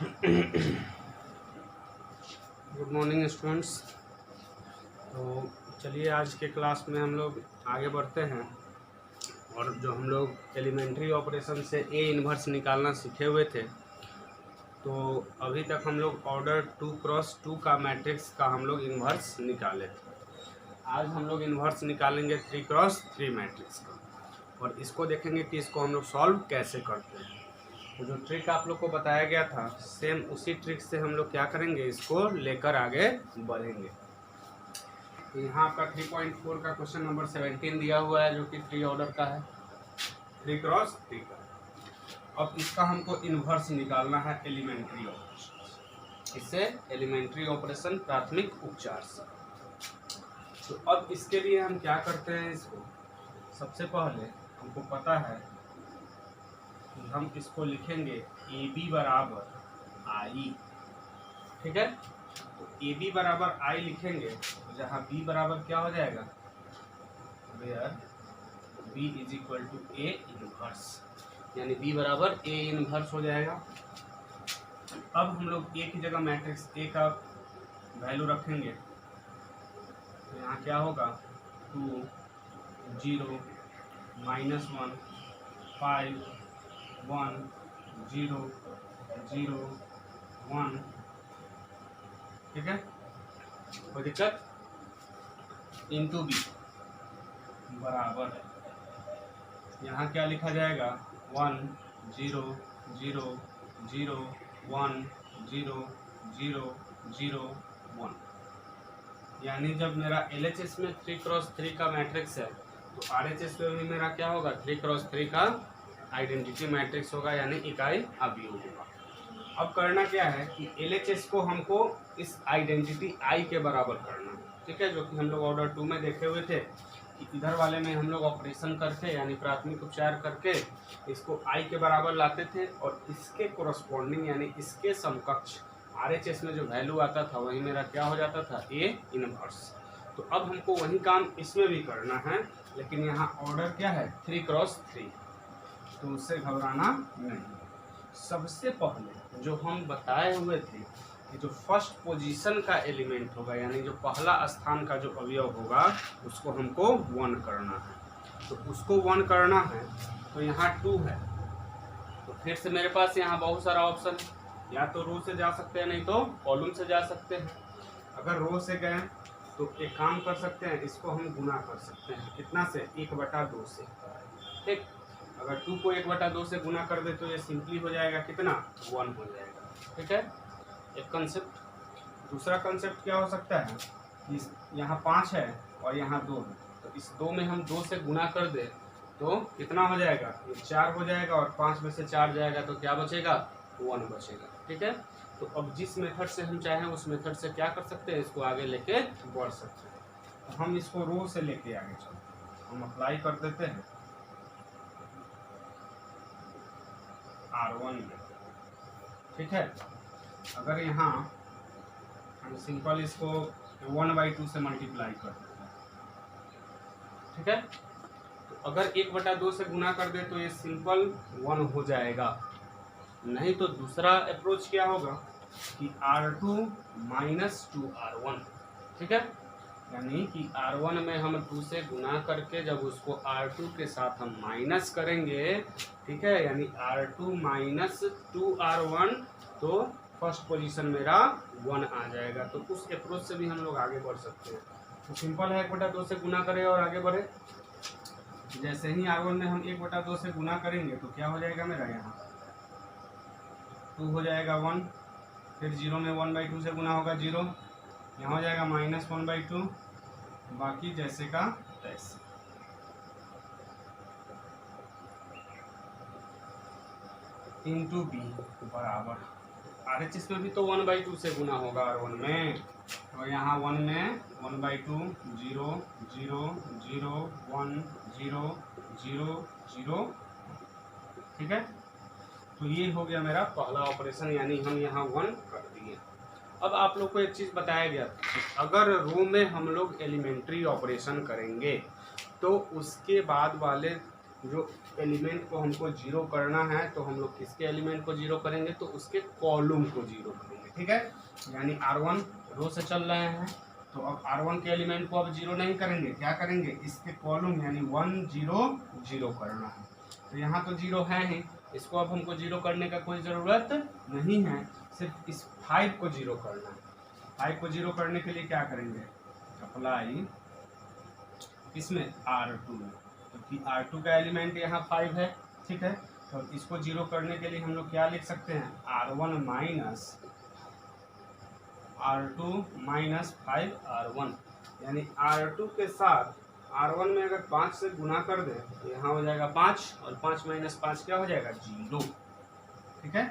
Good morning students. तो चलिए आज के क्लास में हम लोग आगे बढ़ते हैं और जो हम लोग एलिमेंट्री ऑपरेशन से ए इन्वर्स निकालना सीखे हुए थे, तो अभी तक हम लोग ऑर्डर 2x2 का मैट्रिक्स का हम लोग इन्वर्स निकाले थे। आज हम लोग इन्वर्स निकालेंगे 3x3 मैट्रिक्स का और इसको देखेंगे कि इसको हम लोग सॉल्व कैसे करते हैं। तो जो ट्रिक आप लोग को बताया गया था, सेम उसी ट्रिक से हम लोग क्या करेंगे, इसको लेकर आगे बढ़ेंगे। तो यहाँ आपका 3.4 का क्वेश्चन नंबर 17 दिया हुआ है, जो कि 3 ऑर्डर का है, 3x3 का। अब इसका हमको इन्वर्स निकालना है एलिमेंट्री ऑपरेशन। इससे एलिमेंट्री ऑपरेशन प्राथमिक उपचार से। तो अब इसके लिए हम क्या करते हैं, इसको सबसे पहले हमको पता है कि हम इसको लिखेंगे ए बी बराबर आई। ठीक है, तो ए बी बराबर आई लिखेंगे, तो जहाँ बी बराबर क्या हो जाएगा, where B is equal to A inverse, यानी बी बराबर ए इनवर्स हो जाएगा। अब हम लोग ए की जगह मैट्रिक्स ए का वैल्यू रखेंगे, तो यहाँ क्या होगा, 2 0 -1 5 1 0 0 1। ठीक है, कोई दिक्कत, इंटू बी बराबर है, यहाँ क्या लिखा जाएगा, 1 0 0 0 1 0 0 0 1। यानी जब मेरा LHS में 3x3 का मैट्रिक्स है, तो RHS में भी मेरा क्या होगा, 3x3 का आइडेंटिटी मैट्रिक्स होगा, यानी इकाई अवयव होगा। अब करना क्या है कि LHS को हमको इस आइडेंटिटी I के बराबर करना है। ठीक है, जो कि हम लोग ऑर्डर 2 में देखे हुए थे कि इधर वाले में हम लोग ऑपरेशन करके, यानी प्राथमिक उपचार करके इसको I के बराबर लाते थे और इसके कोरस्पॉन्डिंग यानी इसके समकक्ष RHS में जो वैल्यू आता था वही मेरा क्या हो जाता था, A इनवर्स। तो अब हमको वही काम इसमें भी करना है, लेकिन यहाँ ऑर्डर क्या है, 3x3, तो उससे घबराना नहीं। सबसे पहले जो हम बताए हुए थे कि जो फर्स्ट पोजीशन का एलिमेंट होगा, यानी जो पहला स्थान का जो अवयव होगा, उसको हमको 1 करना है। तो उसको 1 करना है, तो यहाँ 2 है, तो फिर से मेरे पास यहाँ बहुत सारा ऑप्शन, या तो रो से जा सकते हैं, नहीं तो कॉलम से जा सकते हैं। अगर रो से गए तो एक काम कर सकते हैं, इसको हम गुना कर सकते हैं, कितना से, 1/2 से। ठीक, अगर 2 को 1/2 से गुना कर दे तो ये सिंपली हो जाएगा, कितना, 1 हो जाएगा। ठीक है, एक कंसेप्ट। दूसरा कंसेप्ट क्या हो सकता है कि यहाँ 5 है और यहाँ 2 है, तो इस 2 में हम 2 से गुना कर दे तो कितना हो जाएगा, ये 4 हो जाएगा, और 5 में से 4 जाएगा तो क्या बचेगा, 1 बचेगा। ठीक है, तो अब जिस मेथड से हम चाहें उस मेथड से क्या कर सकते हैं, इसको आगे लेके बढ़ सकते हैं। तो हम इसको रो से लेके आगे चलते हैं, हम अप्लाई कर देते हैं R1 में। ठीक है, अगर यहाँ हम सिंपल इसको 1/2 से मल्टीप्लाई कर देते हैं। ठीक है, तो अगर 1/2 से गुना कर दे तो ये सिंपल 1 हो जाएगा। नहीं तो दूसरा अप्रोच क्या होगा कि R2 - 2R1। ठीक है, यानी कि R1 में हम 2 से गुना करके जब उसको R2 के साथ हम माइनस करेंगे, ठीक है, यानी R2 - 2R1, तो फर्स्ट पोजीशन मेरा 1 आ जाएगा। तो उस अप्रोच से भी हम लोग आगे बढ़ सकते हैं। तो सिंपल है, 1/2 से गुना करें और आगे बढ़े। जैसे ही R1 में हम 1/2 से गुना करेंगे तो क्या हो जाएगा मेरा, यहाँ 2 हो जाएगा 1, फिर 0 में 1/2 से गुना होगा 0, यहाँ हो जाएगा -1/2, बाकी जैसे का तैसे। इंटू बी बराबर, RHS में भी तो 1/2 से गुना होगा R1 में, और यहाँ 1 में 1/2 0 0 0 1 0 0 0। ठीक है, तो ये हो गया मेरा पहला ऑपरेशन, यानी हम यहाँ 1 कर दिए। अब आप लोग को एक चीज़ बताया गया था, अगर रो में हम लोग एलिमेंट्री ऑपरेशन करेंगे तो उसके बाद वाले जो एलिमेंट को हमको जीरो करना है तो हम लोग किसके एलिमेंट को जीरो करेंगे, तो उसके कॉलम को जीरो करेंगे। ठीक है, यानी R1 रो से चल रहे हैं तो अब R1 के एलिमेंट को अब जीरो नहीं करेंगे, क्या करेंगे, इसके कॉलम यानी 1 0 0 करना है। तो यहाँ तो जीरो है ही, इसको अब हमको जीरो करने का कोई ज़रूरत नहीं है, सिर्फ इस 5 को जीरो करना है। 5 को जीरो करने के लिए क्या करेंगे, अप्लाई इसमें R2 में, क्योंकि R2 का एलिमेंट यहाँ 5 है। ठीक है, तो इसको जीरो करने के लिए हम लोग क्या लिख सकते हैं, R1 minus R2 minus 5R1, यानी R2 के साथ R1 में अगर 5 से गुना कर दे तो यहाँ हो जाएगा 5 और 5 माइनस 5 क्या हो जाएगा, 0। ठीक है,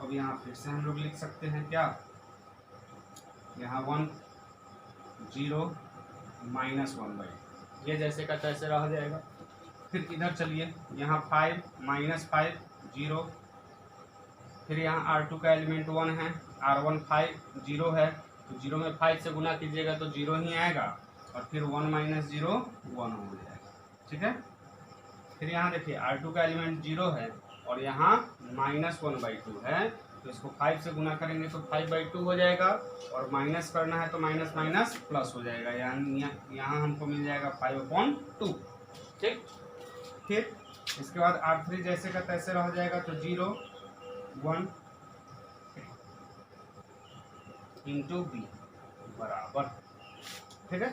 अब यहाँ फिर से हम लोग लिख सकते हैं क्या, यहाँ 1 0 माइनस 1/, ये जैसे का तैसे रह जाएगा। फिर इधर चलिए, यहाँ 5 माइनस 5 0, फिर यहाँ R2 का एलिमेंट 1 है, R1 5 0 है, तो 0 में 5 से गुना कीजिएगा तो 0 ही आएगा, और फिर 1 माइनस 0 1 हो जाएगा। ठीक है, फिर यहाँ देखिए R2 का एलिमेंट 0 है और यहाँ माइनस 1/2 है, तो इसको 5 से गुना करेंगे तो 5/2 हो जाएगा, और माइनस करना है तो माइनस माइनस प्लस हो जाएगा, यहाँ हमको मिल जाएगा 5/2। ठीक, फिर इसके बाद R3 जैसे का तैसे रह जाएगा, तो 0 1 इंटू बी बराबर। ठीक है,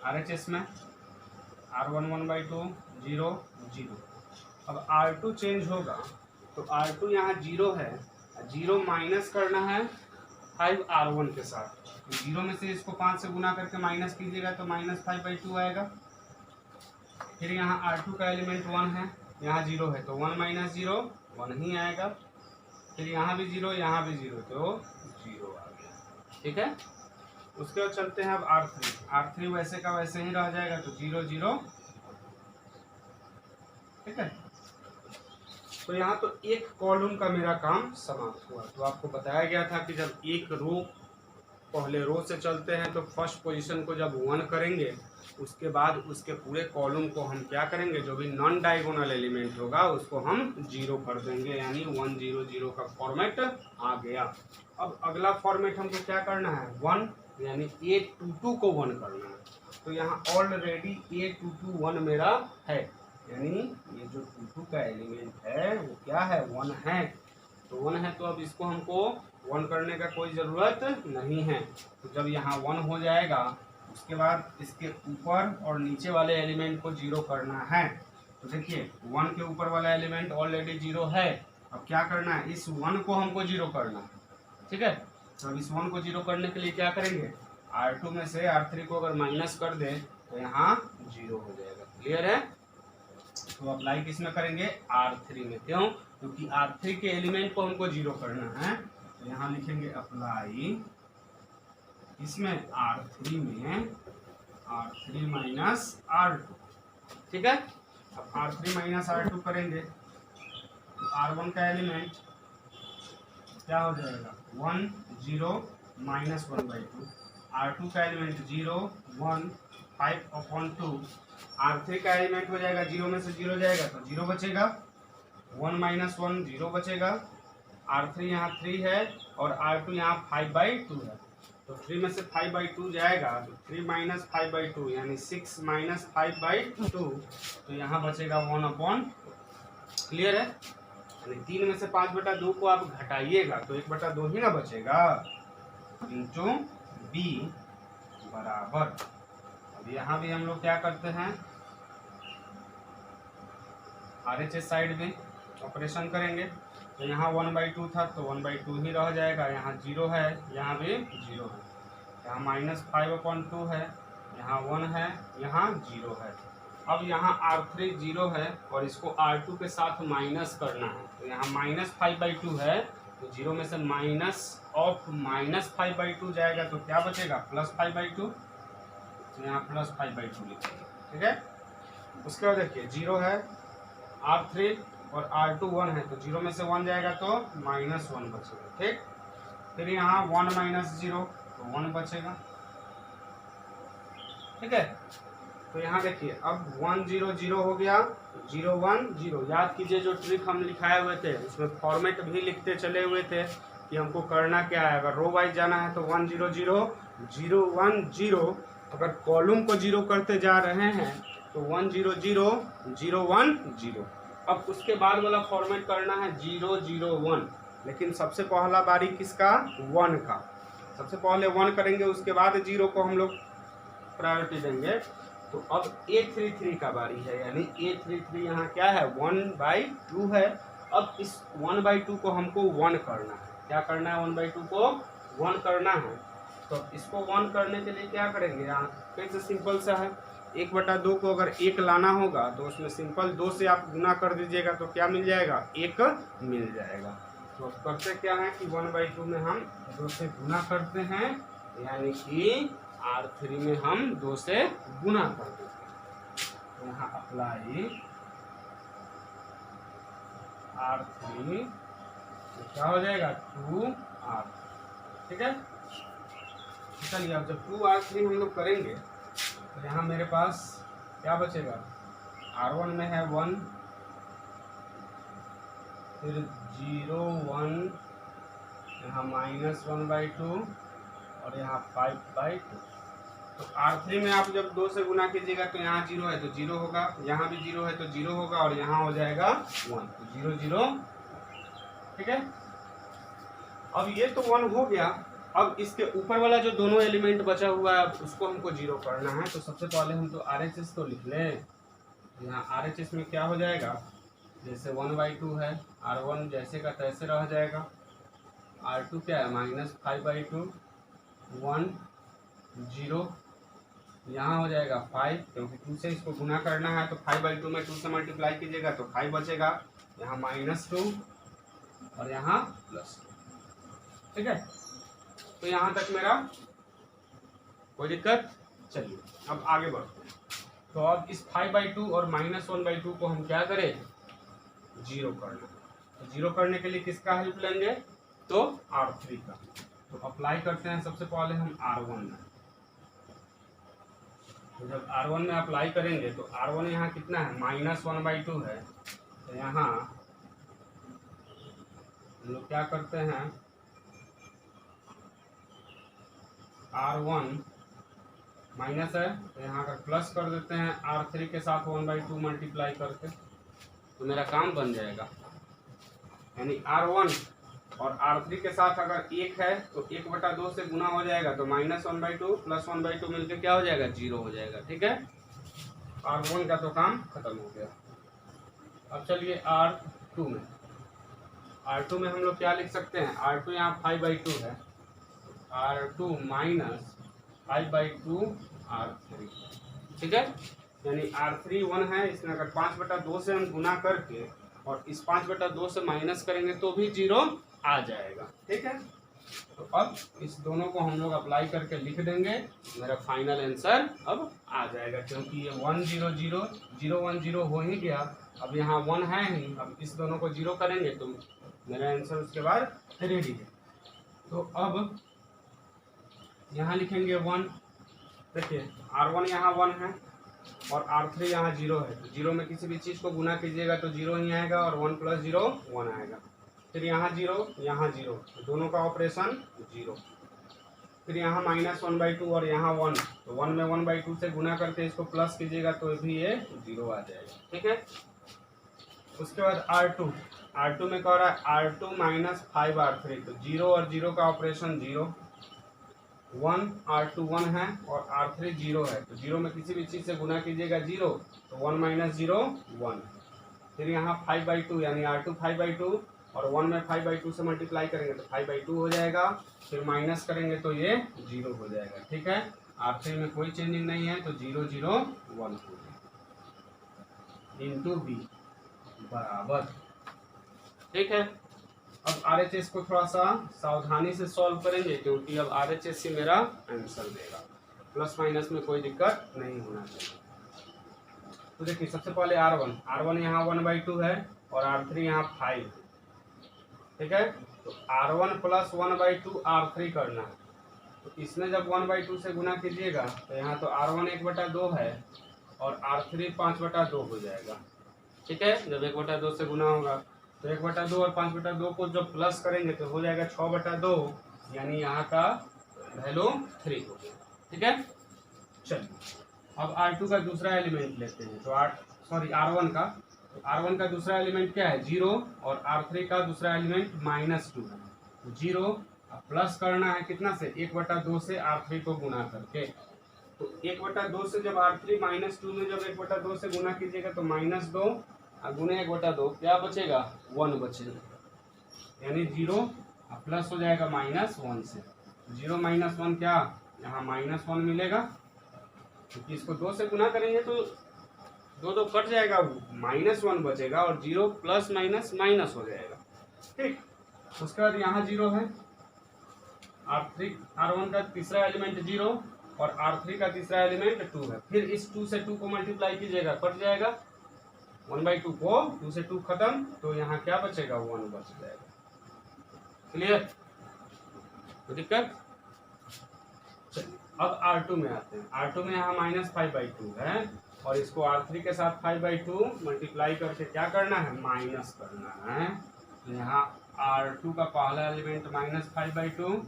RHS में R1 1/2 0 0। अब R2 चेंज होगा तो R2 यहाँ 0 है, 0 माइनस करना है 5R1 के साथ, तो 0 में से इसको 5 से गुना करके माइनस कीजिएगा तो माइनस 5/2 आएगा। फिर यहाँ R2 का एलिमेंट 1 है, यहाँ 0 है, तो 1 माइनस 0 1 ही आएगा, फिर यहाँ भी 0 यहाँ भी 0, तो 0 आ गया। ठीक है, उसके बाद चलते हैं अब R3 वैसे का वैसे ही रह जाएगा, तो 0 0। ठीक है, तो यहाँ तो एक कॉलम का मेरा काम समाप्त हुआ। तो आपको बताया गया था कि जब एक रो पहले रो से चलते हैं तो फर्स्ट पोजीशन को जब 1 करेंगे, उसके बाद उसके पूरे कॉलम को हम क्या करेंगे, जो भी नॉन डायगोनल एलिमेंट होगा उसको हम 0 कर देंगे, यानी 1 0 0 का फॉर्मेट आ गया। अब अगला फॉर्मेट हमको क्या करना है, 1 यानी A22 को 1 करना है। तो यहाँ ऑलरेडी A22 1 मेरा है, यानी ये जो 22 का एलिमेंट है वो क्या है, 1 है, तो 1 है, तो अब इसको हमको 1 करने का कोई ज़रूरत नहीं है। तो जब यहाँ 1 हो जाएगा उसके बाद इसके ऊपर और नीचे वाले एलिमेंट को 0 करना है। तो देखिए 1 के ऊपर वाला एलिमेंट ऑलरेडी 0 है, अब क्या करना है, इस 1 को हमको 0 करना है। ठीक है, तो अब इस 1 को 0 करने के लिए क्या करेंगे, R2 में से R3 को अगर माइनस कर दे तो यहाँ 0 हो जाएगा। क्लियर है, तो अप्लाई किस में करेंगे, R3 में। क्यों, क्योंकि R3 के एलिमेंट को हमको 0 करना है, तो यहाँ लिखेंगे अप्लाई इसमें R3 में R3 माइनस R2। ठीक है, अब R3 माइनस R2 करेंगे तो R1 का एलिमेंट क्या हो जाएगा, 1 0 माइनस 1/2, R2 का एलिमेंट 0 1 5/2, R3 का एलिमेंट हो जाएगा 0 में से 0 जाएगा तो 0 बचेगा, 1 माइनस 1 0 बचेगा, R3 यहाँ 3 है और R2 यहाँ 5/2 है, तो 3 में से 5/2 जाएगा तो 3 माइनस 5/2 यानी 6 माइनस 5/2, तो यहाँ बचेगा 1/2। क्लियर है, यानी 3 में से 5/2 को आप घटाइएगा तो 1/2 ही ना बचेगा, इंटू बी बराबर। अब यहाँ भी हम लोग क्या करते हैं, RHS साइड में ऑपरेशन करेंगे, तो यहाँ 1/2 था तो 1/2 ही रह जाएगा, यहाँ 0 है यहाँ भी 0 है, यहाँ माइनस 5/2 है, यहाँ 1 है, यहाँ 0 है। अब यहाँ R3 0 है और इसको R2 के साथ माइनस करना है, तो यहाँ माइनस 5/2 है, तो 0 में से माइनस ऑफ माइनस 5/2 जाएगा तो क्या बचेगा, प्लस 5/2, तो यहाँ प्लस 5/2 लिखेंगे। ठीक है, उसके बाद देखिए 0 है, R3 और R2 1 है, तो 0 में से 1 जाएगा तो माइनस 1 बचेगा। ठीक, फिर यहाँ 1 माइनस 0 तो 1 बचेगा। ठीक है, तो यहाँ देखिए अब 1 0 0 हो गया, 0 1 0। याद कीजिए जो ट्रिक हम लिखाए हुए थे उसमें फॉर्मेट भी लिखते चले हुए थे कि हमको करना क्या है। अगर रो वाइज जाना है तो 1 0 0 0 1 0। अगर कॉलम को 0 करते जा रहे हैं तो 1 0 0 0 1 0। अब उसके बाद वाला फॉर्मेट करना है 0 0 1। लेकिन सबसे पहला बारी किसका? 1 का। सबसे पहले 1 करेंगे, उसके बाद 0 को हम लोग प्रायोरिटी देंगे। तो अब A33 का बारी है, यानी A33 यहाँ क्या है? 1/2 है। अब इस 1/2 को हमको 1 करना है। क्या करना है? 1/2 को 1 करना है। तो इसको 1 करने के लिए क्या करेंगे? यहाँ फिर से सिंपल सा है, 1/2 को अगर 1 लाना होगा तो उसमें सिंपल 2 से आप गुना कर दीजिएगा तो क्या मिल जाएगा? 1 मिल जाएगा। तो करते क्या है कि 1/2 में हम 2 से गुना करते हैं, यानी कि R3 में हम 2 से गुना कर देते हैं। तो यहाँ अप्लाई R3 तो क्या हो जाएगा? 2R। ठीक है, चलिए अब जब 2R3 हम लोग करेंगे तो यहाँ मेरे पास क्या बचेगा? R1 में है 1, फिर 0 1, यहाँ -1/2 और यहाँ 5/2। तो R3 में आप जब 2 से गुना कीजिएगा तो यहाँ 0 है तो 0 होगा, यहाँ भी 0 है तो 0 होगा और यहाँ हो जाएगा 1, तो 0 0। ठीक है, अब ये तो 1 हो गया। अब इसके ऊपर वाला जो दोनों एलिमेंट बचा हुआ है उसको हमको 0 करना है। तो सबसे पहले हम तो RHS को लिख लें। यहाँ RHS में क्या हो जाएगा? जैसे 1/2 है, R1 जैसे का तैसे रह जाएगा, R2 क्या है? -5/2, 1 0, यहाँ हो जाएगा 5, क्योंकि 2 से इसको गुना करना है तो 5/2 में 2 से मल्टीप्लाई कीजिएगा तो 5 बचेगा, यहाँ -2 और यहाँ +2। ठीक है, तो यहाँ तक मेरा कोई दिक्कत? चलिए अब आगे बढ़ते हैं। तो अब इस 5/2 और -1/2 को हम क्या करें? 0 करना। तो 0 करने के लिए किसका हेल्प लेंगे? तो R3 का। तो अप्लाई करते हैं सबसे पहले हम R1 में। तो जब R1 में अप्लाई करेंगे तो R1 यहाँ कितना है? -1/2 है। तो यहाँ हम लोग क्या करते हैं? R1 माइनस है तो यहाँ अगर प्लस कर देते हैं R3 के साथ 1/2 मल्टीप्लाई करके तो मेरा काम बन जाएगा। यानी R1 और R3 के साथ अगर 1 है तो 1/2 से गुना हो जाएगा तो -1/2 + 1/2 मिलकर क्या हो जाएगा? 0 हो जाएगा। ठीक है, R1 का तो काम खत्म हो गया। अब चलिए R2 में। R2 में हम लोग क्या लिख सकते हैं? R2 यहाँ 5/2 है, R2 - 5/2 R3। ठीक है, यानी R3 1 है, इसमें अगर 5/2 से हम गुना करके और इस 5/2 से माइनस करेंगे तो भी 0 आ जाएगा। ठीक है, तो अब इस दोनों को हम लोग अप्लाई करके लिख देंगे, मेरा फाइनल आंसर अब आ जाएगा, क्योंकि ये 1 0 0 0 1 0 हो ही गया। अब यहाँ 1 है ही, अब इस दोनों को 0 करेंगे तो मेरा आंसर उसके बाद रेडी है। तो अब यहाँ लिखेंगे 1। देखिए R1 यहाँ 1 है और R3 यहाँ 0 है, तो 0 में किसी भी चीज़ को गुना कीजिएगा तो 0 ही आएगा और 1 + 0 1 आएगा। फिर यहाँ 0 यहाँ 0, तो दोनों का ऑपरेशन 0। फिर यहाँ -1/2 और यहाँ 1, तो 1 में 1/2 से गुना करके इसको प्लस कीजिएगा तो भी ये 0 आ जाएगा। ठीक है, उसके बाद R2 में कह रहा है R2 - 5R3, तो 0 और 0 का ऑपरेशन 0। 1 R2 1 है और R3 0 है, तो 0 में किसी भी चीज़ से गुना कीजिएगा 0, तो 1 - 0 1। फिर यहाँ 5/2 यानी R2 5/2 और 1 में 5/2 से मल्टीप्लाई करेंगे तो 5/2 हो जाएगा, फिर माइनस करेंगे तो ये 0 हो जाएगा। ठीक है, R3 में कोई चेंजिंग नहीं है तो 0 0 1 हो जाएगा इंटू B बराबर। ठीक है, अब RHS को थोड़ा सा सावधानी से सॉल्व करेंगे, क्योंकि अब RHS ही मेरा आंसर देगा, प्लस माइनस में कोई दिक्कत नहीं होना चाहिए। तो देखिए सबसे पहले R1 यहाँ 1/2 है और R3 यहाँ 5 है। ठीक है, तो R1 + 1/2 R3 करना है। तो इसमें जब 1/2 से गुना कीजिएगा तो यहाँ तो R1 1/2 है और R3 5/2 हो जाएगा। ठीक है, जब 1/2 से गुना होगा तो 1/2 और 5/2 को जब प्लस करेंगे तो हो जाएगा 6/2, यानी यहाँ का वैल्यू 3 हो गया। ठीक है, चलिए अब R2 का दूसरा एलिमेंट लेते हैं। तो R1 का, तो R1 का दूसरा एलिमेंट क्या है 0 और R3 का दूसरा एलिमेंट -2 है। तो 0 प्लस करना है कितना से 1/2 से R3 को गुना करके। तो 1/2 से जब R3 -2 में जब 1/2 से गुना कीजिएगा तो -2 गुने 1/2 क्या बचेगा 1 बचेगा, यानी 0 प्लस हो जाएगा -1 से। 0 - 1 क्या यहाँ -1 मिलेगा, क्योंकि इसको 2 से गुना करेंगे तो 2 कट जाएगा, -1 बचेगा और 0 प्लस माइनस माइनस हो जाएगा। ठीक, उसके बाद यहाँ 0 है, R1 का तीसरा एलिमेंट 0 और R3 का तीसरा एलिमेंट 2 है। फिर इस 2 से 2 को मल्टीप्लाई कीजिएगा, कट जाएगा 1/2 को 2 से 2 खत्म, तो यहाँ क्या बचेगा 1 बच जाएगा। क्लियर, तो दिक्कत। चलिए अब R2 में आते हैं। R2 में यहाँ -5/2 है और इसको R3 के साथ 5/2 मल्टीप्लाई करके क्या करना है माइनस करना है। तो यहाँ R2 का पहला एलिमेंट -5/2,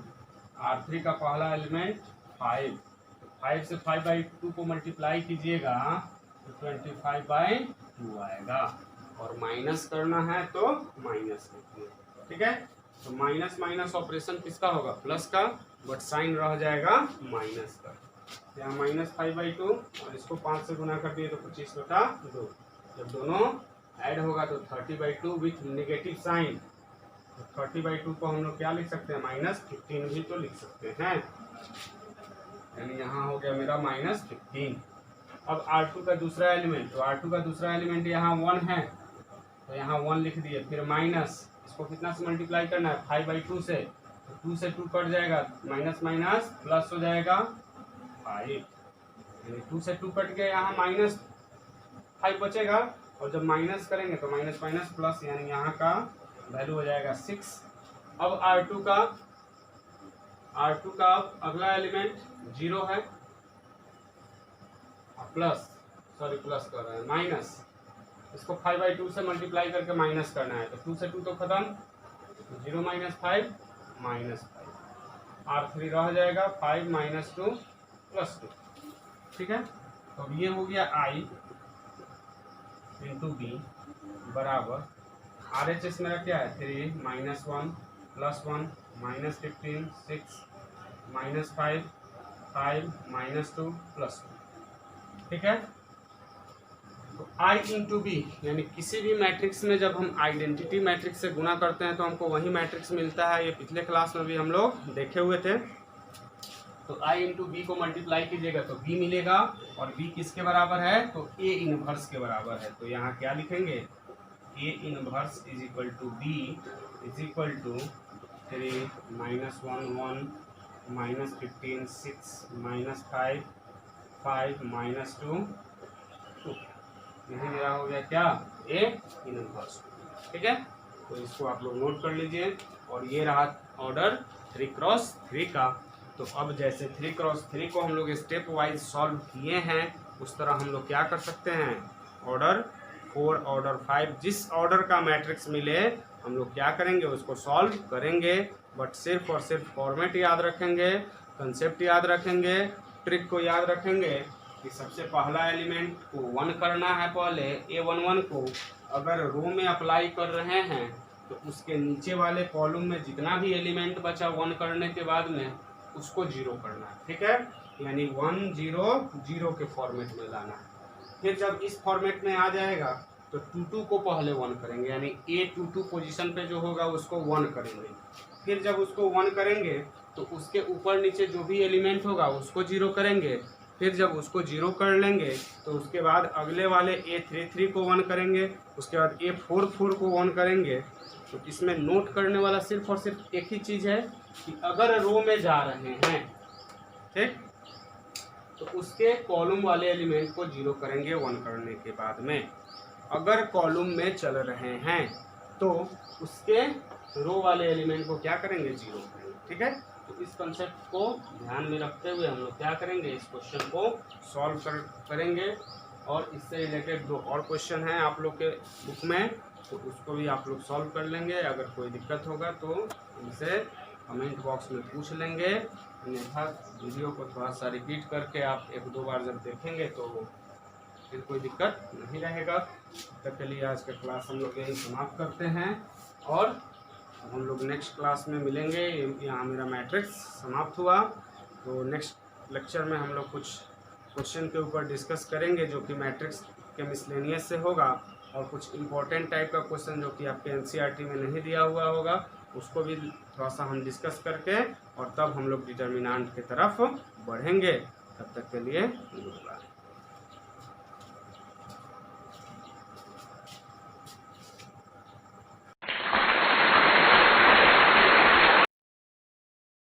R3 का पहला एलिमेंट 5 से 5/2 को मल्टीप्लाई कीजिएगा तो 25/2 आएगा और माइनस करना है तो माइनस लिखिए। ठीक है, तो माइनस माइनस ऑपरेशन किसका होगा प्लस का, बट साइन रह जाएगा माइनस का। यहाँ -5/2 और इसको 5 से गुना कर दिए तो 25/2। जब दोनों ऐड होगा तो 30/2 विथ नेगेटिव साइन। तो 30/2 को हम लोग क्या लिख सकते हैं -15 भी तो लिख सकते हैं, यानी यहाँ हो गया मेरा -15। अब R2 का दूसरा एलिमेंट, तो R2 का दूसरा एलिमेंट यहाँ 1 है तो यहाँ 1 लिख दिए, फिर माइनस इसको कितना से मल्टीप्लाई करना है 5/2 से, तो 2 से 2 कट जाएगा, माइनस माइनस प्लस हो जाएगा 5, यानी 2 से 2 कट गया, यहाँ -5 बचेगा और जब माइनस करेंगे तो माइनस माइनस प्लस, यानी यहाँ का वैल्यू हो जाएगा 6। अब R2 का अगला एलिमेंट 0 है, प्लस कर रहे हैं माइनस, इसको 5/2 से मल्टीप्लाई करके माइनस करना है, तो 2 से 2 तो खत्म, 0 - 5 -5, R3 रह जाएगा 5 - 2 + 2। ठीक है, तो अब ये हो गया I × B बराबर RHS मेरा क्या है 3 - 1 + 1 -15 6 -5 5 - 2 + 2। ठीक है, तो I × B यानी किसी भी मैट्रिक्स में जब हम आइडेंटिटी मैट्रिक्स से गुना करते हैं तो हमको वही मैट्रिक्स मिलता है। ये पिछले क्लास में भी हम लोग देखे हुए थे। तो I × B को मल्टीप्लाई कीजिएगा तो B मिलेगा और B किसके बराबर है तो A इनवर्स के बराबर है। तो यहाँ क्या लिखेंगे A इनवर्स = B = 3 - 1 1 -15 6 -5 5 - 2 2। यही मेरा हो गया क्या A इनवर्स। ठीक है, तो इसको आप लोग नोट कर लीजिए। और ये रहा ऑर्डर 3×3 का। तो अब जैसे 3×3 को हम लोग स्टेप वाइज सॉल्व किए हैं उस तरह हम लोग क्या कर सकते हैं ऑर्डर 4 ऑर्डर 5 जिस ऑर्डर का मैट्रिक्स मिले हम लोग क्या करेंगे उसको सॉल्व करेंगे। बट सिर्फ और सिर्फ फॉर्मेट याद रखेंगे, कंसेप्ट याद रखेंगे, ट्रिक को याद रखेंगे कि सबसे पहला एलिमेंट को 1 करना है। पहले A11 को अगर रो में अप्लाई कर रहे हैं तो उसके नीचे वाले कॉलम में जितना भी एलिमेंट बचा 1 करने के बाद में उसको 0 करना है। ठीक है, यानी 1 0 0 के फॉर्मेट में लाना है। फिर जब इस फॉर्मेट में आ जाएगा तो 2 को पहले 1 करेंगे, यानी A22 पोजीशन पे जो होगा उसको 1 करेंगे। फिर जब उसको 1 करेंगे तो उसके ऊपर नीचे जो भी एलिमेंट होगा उसको 0 करेंगे। फिर जब उसको 0 कर लेंगे तो उसके बाद अगले वाले A33 को 1 करेंगे, उसके बाद A44 को 1 करेंगे। तो इसमें नोट करने वाला सिर्फ और सिर्फ एक ही चीज़ है कि अगर रो में जा रहे हैं ठीक तो उसके कॉलम वाले एलिमेंट को 0 करेंगे 1 करने के बाद में। अगर कॉलम में चल रहे हैं तो उसके रो वाले एलिमेंट को क्या करेंगे 0 करेंगे। ठीक है, तो इस कंसेप्ट को ध्यान में रखते हुए हम लोग क्या करेंगे इस क्वेश्चन को सॉल्व करेंगे और इससे रिलेटेड 2 और क्वेश्चन हैं आप लोग के बुक में, तो उसको भी आप लोग सॉल्व कर लेंगे। अगर कोई दिक्कत होगा तो उनसे कमेंट बॉक्स में पूछ लेंगे, अन्यथा वीडियो को थोड़ा सा रिपीट करके आप 1-2 बार जब देखेंगे तो फिर कोई दिक्कत नहीं रहेगा। तब तक के लिए आज का क्लास हम लोग यही समाप्त करते हैं और हम लोग नेक्स्ट क्लास में मिलेंगे। यहाँ मेरा मैट्रिक्स समाप्त हुआ, तो नेक्स्ट लेक्चर में हम लोग कुछ क्वेश्चन के ऊपर डिस्कस करेंगे जो कि मैट्रिक्स के मिसलेनियस से होगा, और कुछ इम्पोर्टेंट टाइप का क्वेश्चन जो कि आपके एनसीईआरटी में नहीं दिया हुआ होगा उसको भी थोड़ा सा हम डिस्कस करके और तब हम लोग डिटर्मिनेंट की तरफ बढ़ेंगे। तब तक के लिए गुड बाय।